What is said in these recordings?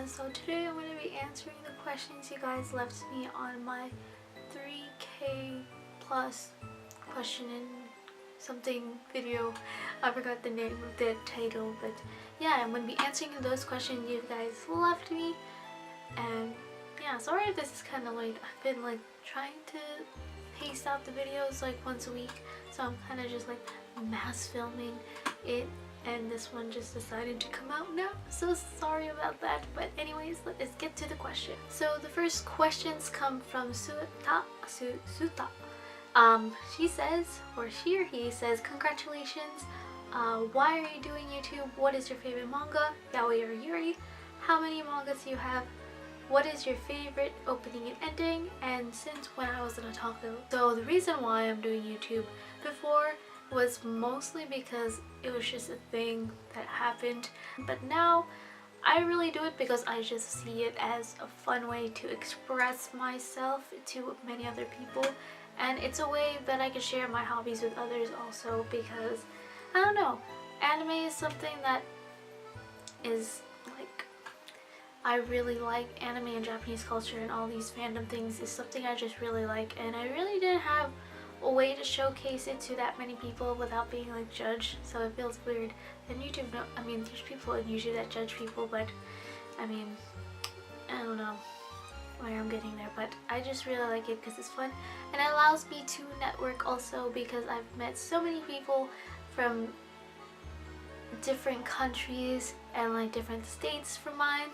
everyone, so today I'm going to be answering the questions you guys left me on my 3K plus question and something video. I forgot the name of the title, but yeah, I'm going to be answering those questions you guys left me. And yeah, sorry if this is kind of late. I've been like trying to pace out the videos like once a week, so I'm kind of just like mass filming it, and this one just decided to come out now, so sorry about that. But anyways, let's get to the question. So the first questions come from Suta. She says, or she or he says, congratulations, why are you doing YouTube? What is your favorite manga, yaoi or yuri? How many mangas do you have? What is your favorite opening and ending? And since when I was an otaku? So the reason why I'm doing YouTube before was mostly because it was just a thing that happened, but now I really do it because I just see it as a fun way to express myself to many other people, and it's a way that I can share my hobbies with others also, because I don't know, anime is something that is like, I really like anime and Japanese culture, and all these fandom things is something I just really like, and I really didn't have a way to showcase it to that many people without being like judged, so it feels weird. And YouTube, no, I mean there's people on YouTube that judge people, but I mean, I don't know where I'm getting there, but I just really like it because it's fun, and it allows me to network also, because I've met so many people from different countries and like different states from mine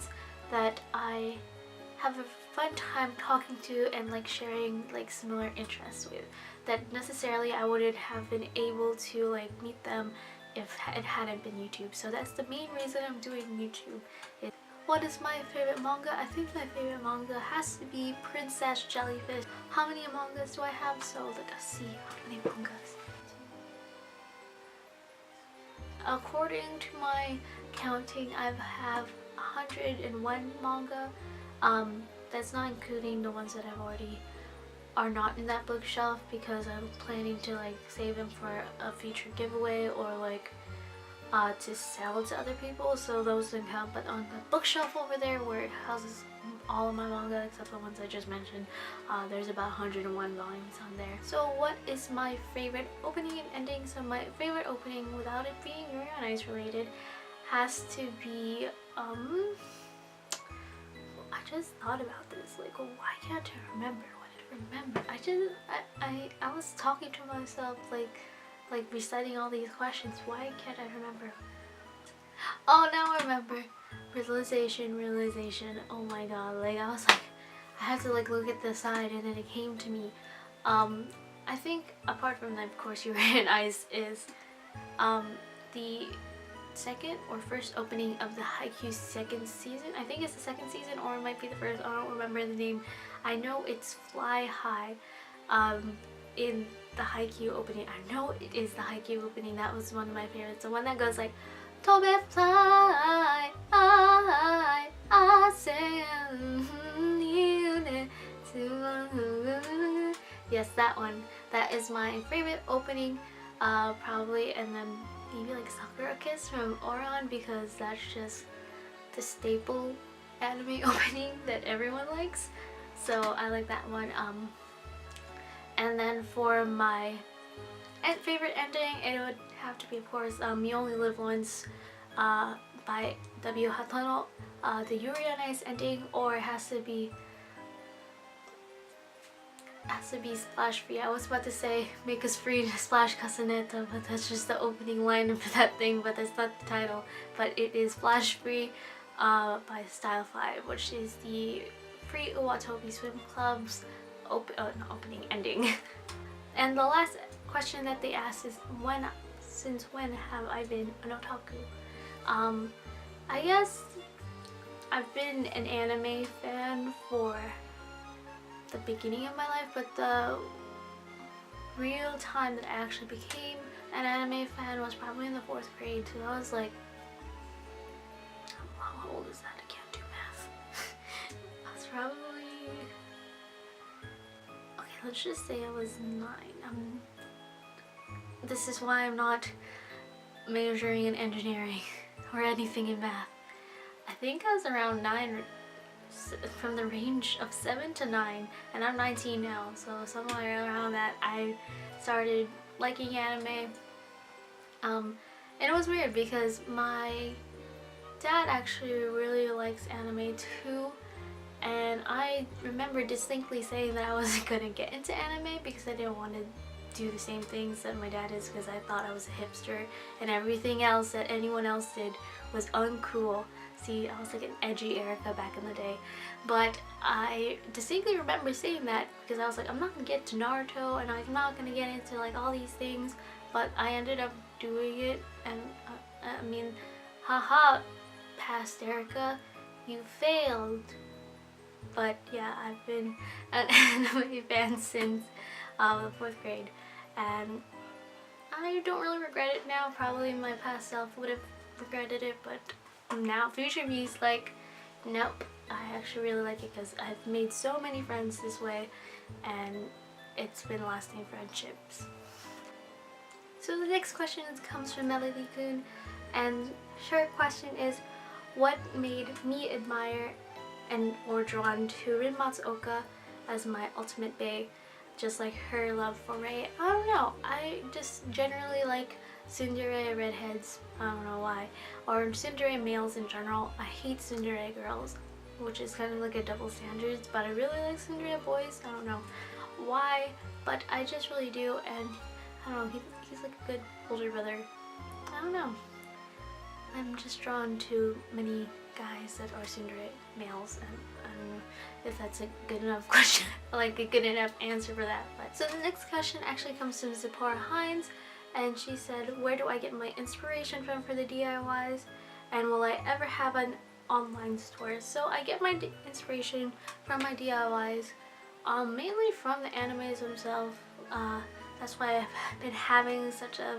that I have a fun time talking to and like sharing like similar interests with, that necessarily I wouldn't have been able to like meet them if it hadn't been YouTube. So that's the main reason I'm doing YouTube. What is my favorite manga? I think my favorite manga has to be Princess Jellyfish. How many mangas do I have? So let us see how many mangas. According to my counting, I have 101 manga. That's not including the ones that I've already are not in that bookshelf, because I'm planning to like save them for a future giveaway or like to sell to other people, so those didn't count. But on the bookshelf over there, where it houses all of my manga except the ones I just mentioned, there's about 101 volumes on there. So what is my favorite opening and ending? So my favorite opening, without it being Yuri on Ice related, has to be I just thought about this, like, why can't I remember what I remember? I was talking to myself, like reciting all these questions. Why can't I remember? Oh, now I remember. Realization. Oh my god, like I was like, I had to like look at the side, and then it came to me. I think apart from that, of course, Yuri on Ice is the second or first opening of the Haikyuu second season. I think it's the second season, or it might be the first. I don't remember the name. I know it's Fly High in the Haikyuu opening. I know it is the Haikyuu opening. That was one of my favorites. The one that goes like, Tobe fly, I say, yes, that one. That is my favorite opening, probably, and then maybe like Sakura Kiss from Oran, because that's just the staple anime opening that everyone likes, so I like that one. And then for my favorite ending, it would have to be, of course, You Only Live Once by W. Hatano, the Yuri on Ice ending, or it has to be Splash Free. I was about to say Make Us Free to Splash Casaneta, but that's just the opening line of that thing, but that's not the title. But it is Splash Free by Style 5, which is the free Uwatobi Swim Club's opening ending. And the last question that they asked is, since when have I been an otaku? I guess I've been an anime fan for the beginning of my life, but the real time that I actually became an anime fan was probably in the 4th grade. So I was like, how old is that? I can't do math. I was probably, okay, let's just say I was 9. This is why I'm not majoring in engineering or anything in math. I think I was around 9 or from the range of 7 to 9, and I'm 19 now, so somewhere around that I started liking anime. And it was weird because my dad actually really likes anime too, and I remember distinctly saying that I wasn't gonna get into anime because I didn't want to do the same things that my dad is, because I thought I was a hipster and everything else that anyone else did was uncool. See, I was like an edgy Erica back in the day. But I distinctly remember saying that because I was like, I'm not gonna get to Naruto and I'm not gonna get into like all these things, but I ended up doing it, and I mean, haha, past Erica, you failed. But yeah, I've been an anime fan since the 4th grade, and I don't really regret it now. Probably my past self would have regretted it, but now future me's like, nope, I actually really like it because I've made so many friends this way, and it's been lasting friendships. So the next question comes from Melody-kun, and her question is, what made me admire and or drawn to Rin Matsuoka as my ultimate bae, just like her love for Rei? I don't know, I just generally like tsundere redheads, I don't know why, or tsundere males in general. I hate tsundere girls, which is kind of like a double standards, but I really like tsundere boys. I don't know why, but I just really do, and I don't know, he's like a good older brother. I don't know, I'm just drawn to many guys that are tsundere males, and I don't know if that's a good enough question, like a good enough answer for that. But so the next question actually comes from Zipporah Hines, and she said, where do I get my inspiration from for the DIYs, and will I ever have an online store? So I get my inspiration from my DIYs mainly from the animes themselves. That's why I've been having such a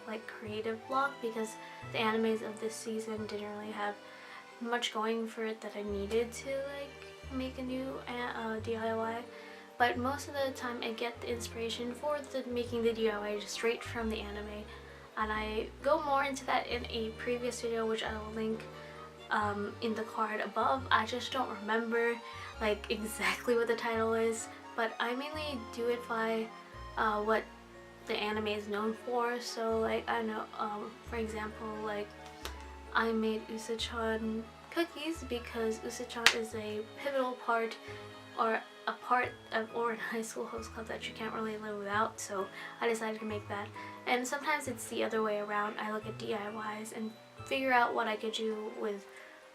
like creative block, because the animes of this season didn't really have much going for it that I needed to like make a new DIY. But most of the time I get the inspiration for making the DIY just straight from the anime, and I go more into that in a previous video, which I will link in the card above. I just don't remember like exactly what the title is, but I mainly do it by what the anime is known for. So like, I know for example, like I made Usa-chan cookies because Usa-chan is a pivotal part, or a part of Orin High School Host Club that you can't really live without, so I decided to make that. And sometimes it's the other way around. I look at DIYs and figure out what I could do with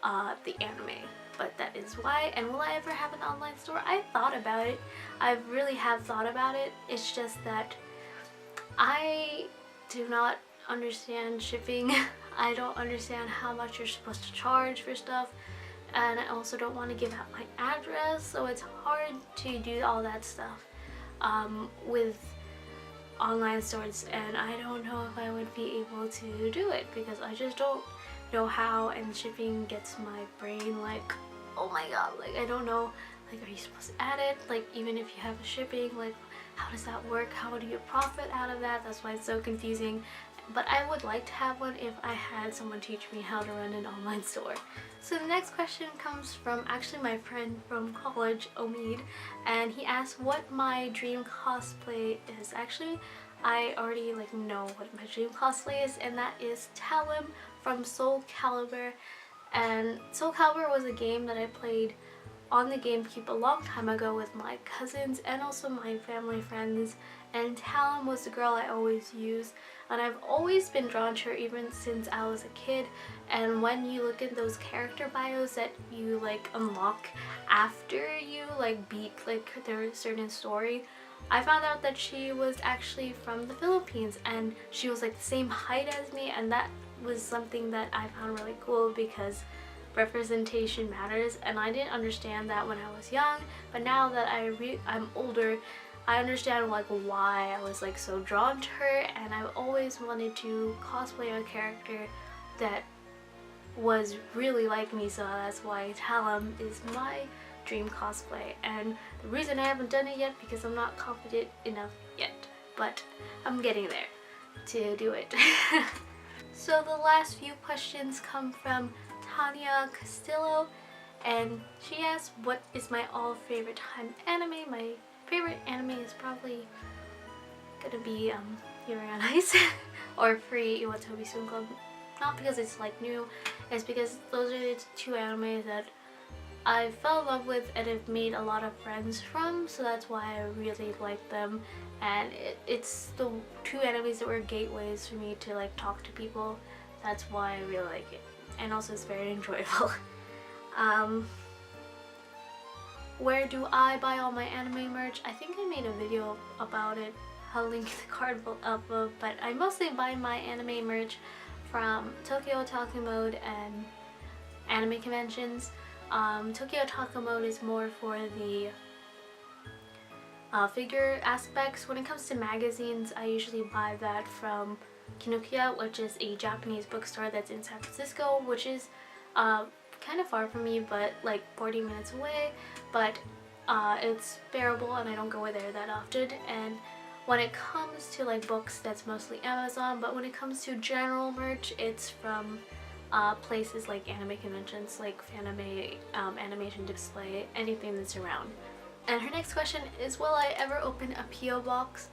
the anime. But that is why. And will I ever have an online store? I thought about it. I really have thought about it. It's just that I do not understand shipping. I don't understand how much you're supposed to charge for stuff, and I also don't want to give out my address, so it's hard to do all that stuff with online stores, and I don't know if I would be able to do it because I just don't know how, and shipping gets my brain like, oh my god, like I don't know, like are you supposed to add it? Like even if you have a shipping, like how does that work? How do you profit out of that? That's why it's so confusing. But I would like to have one if I had someone teach me how to run an online store. So the next question comes from actually my friend from college, Omid, and he asked what my dream cosplay is. Actually, I already like know what my dream cosplay is, and that is Talon from Soul Calibur. And Soul Calibur was a game that I played on the GameCube a long time ago with my cousins and also my family friends, and Talon was the girl I always used, and I've always been drawn to her even since I was a kid. And when you look at those character bios that you like unlock after you like beat like their certain story, I found out that she was actually from the Philippines, and she was like the same height as me, and that was something that I found really cool because representation matters, and I didn't understand that when I was young, but now that I'm older, I understand like why I was like so drawn to her, and I've always wanted to cosplay a character that was really like me, so that's why Talon is my dream cosplay. And the reason I haven't done it yet because I'm not confident enough yet, but I'm getting there to do it. So the last few questions come from Tanya Castillo, and she asked what is my all favorite time anime. My favorite anime is probably gonna be Yuri on Ice or Free Iwatobi Swim Club. Not because it's like new, it's because those are the two animes that I fell in love with and have made a lot of friends from, so that's why I really like them. And it's the two animes that were gateways for me to like talk to people. That's why I really like it, and also it's very enjoyable. Where do I buy all my anime merch? I think I made a video about it. I'll link the card above, but I mostly buy my anime merch from Tokyo Otaku Mode and anime conventions. Tokyo Otaku Mode is more for the figure aspects. When it comes to magazines, I usually buy that from Kinokuniya, which is a Japanese bookstore that's in San Francisco, which is kind of far from me, but like 40 minutes away, but it's bearable and I don't go there that often. And when it comes to like books, that's mostly Amazon, but when it comes to general merch, it's from places like anime conventions, like Fanime, Animation Display, anything that's around. And her next question is, will I ever open a P.O. box?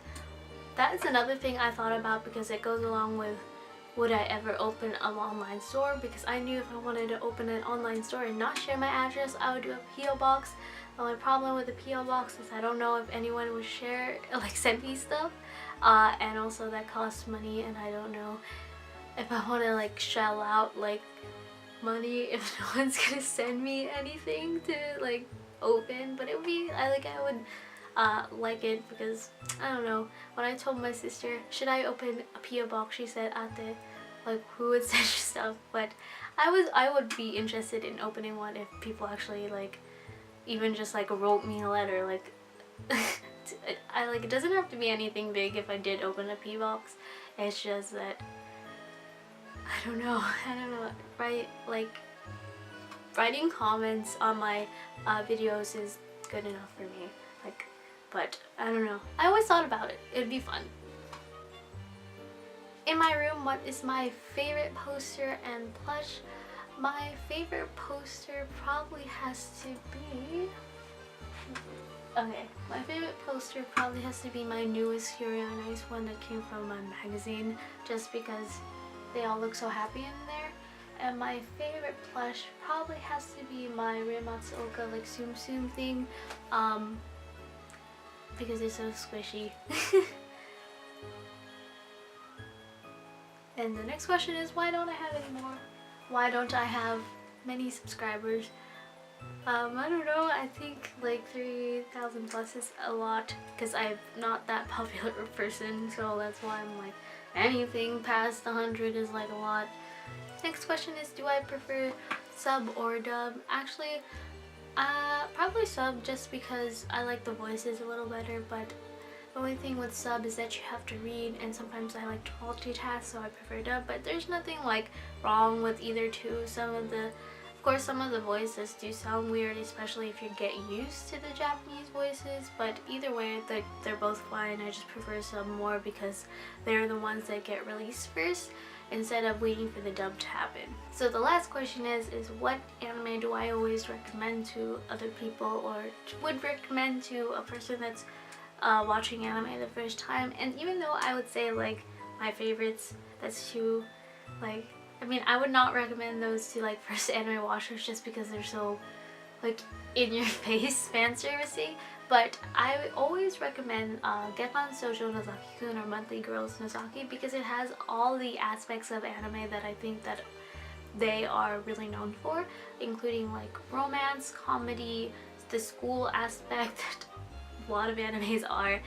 That is another thing I thought about, because it goes along with would I ever open an online store, because I knew if I wanted to open an online store and not share my address, I would do a P.O. box. The only problem with the P.O. box is I don't know if anyone would share, like send me stuff, and also that costs money, and I don't know if I want to like shell out like money if no one's gonna send me anything to like open. But it would be, I would like it, because I don't know, when I told my sister should I open a P.O. box, she said ate, like who would send you stuff. But I would be interested in opening one if people actually like even just like wrote me a letter, like it doesn't have to be anything big if I did open a P box. It's just that I don't know, writing comments on my videos is good enough for me, like, but I don't know, I always thought about it, it'd be fun. In my room, what is my favorite poster and plush? My favorite poster probably has to be, my favorite poster probably has to be my newest Yuri on Ice one that came from a magazine, just because they all look so happy in there. And my favorite plush probably has to be my Reimatsuoka like Tsum Tsum thing, because it's so squishy. And the next question is, why don't I have any more? Why don't I have many subscribers? I don't know, I think like 3,000 plus is a lot, because I'm not that popular person, so that's why I'm like, anything past 100 is like a lot. Next question is, do I prefer sub or dub? Actually, probably sub, just because I like the voices a little better, but the only thing with sub is that you have to read, and sometimes I like to multitask, so I prefer dub. But there's nothing like wrong with either two. Of course, some of the voices do sound weird, especially if you get used to the Japanese voices, but either way, they're both fine. I just prefer sub more because they're the ones that get released first, instead of waiting for the dub to happen. So the last question is what anime do I always recommend to other people, or would recommend to a person that's watching anime the first time? And even though I would say like my favorites, that's too like, I mean, I would not recommend those to like first anime watchers, just because they're so like in your face fan servicey. But I always recommend Gekkan Shoujo Nozaki-kun or Monthly Girls Nozaki, because it has all the aspects of anime that I think that they are really known for, including like romance, comedy, the school aspect that a lot of animes are,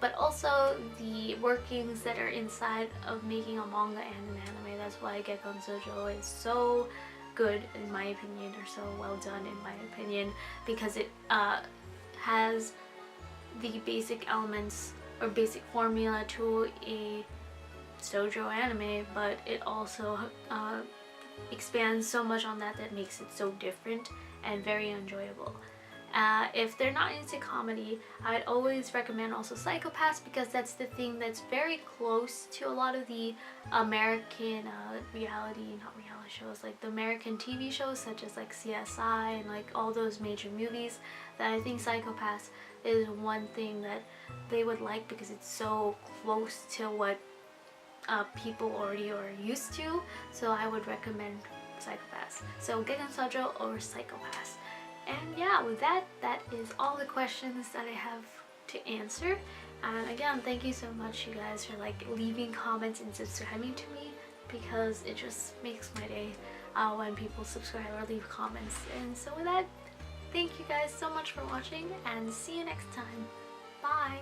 but also the workings that are inside of making a manga and an anime. That's why Gekkan Shoujo is so good in my opinion, or so well done in my opinion, because it has the basic elements or basic formula to a shoujo anime, but it also expands so much on that makes it so different and very enjoyable. If they're not into comedy, I'd always recommend also Psychopaths, because that's the thing that's very close to a lot of the American not reality shows, like the American TV shows such as like CSI and like all those major movies. That I think Psychopaths is one thing that they would like, because it's so close to what people already are used to. So I would recommend Psychopaths. So Gekken Sajo or Psychopaths. And yeah, with that is all the questions that I have to answer. And again, thank you so much, you guys, for like leaving comments and subscribing to me, because it just makes my day when people subscribe or leave comments. And so with that, thank you guys so much for watching, and see you next time. Bye!